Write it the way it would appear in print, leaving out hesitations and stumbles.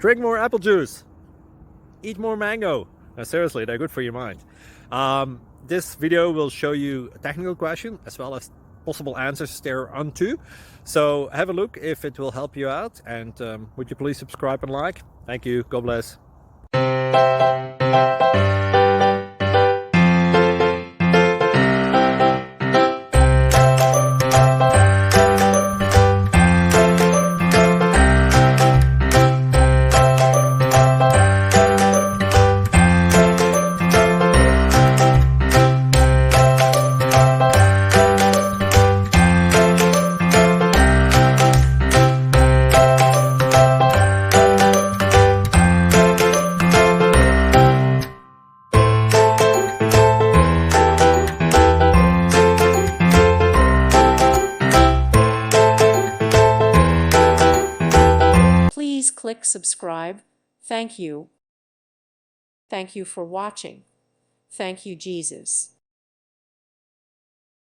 Drink more apple juice. Eat more mango. No, seriously, they're good for your mind. This video will show you a technical question as well as possible answers thereunto. So have a look if it will help you out, and would you please subscribe and like? Thank you. God bless. Please click subscribe. Thank you. Thank you for watching. Thank you, Jesus.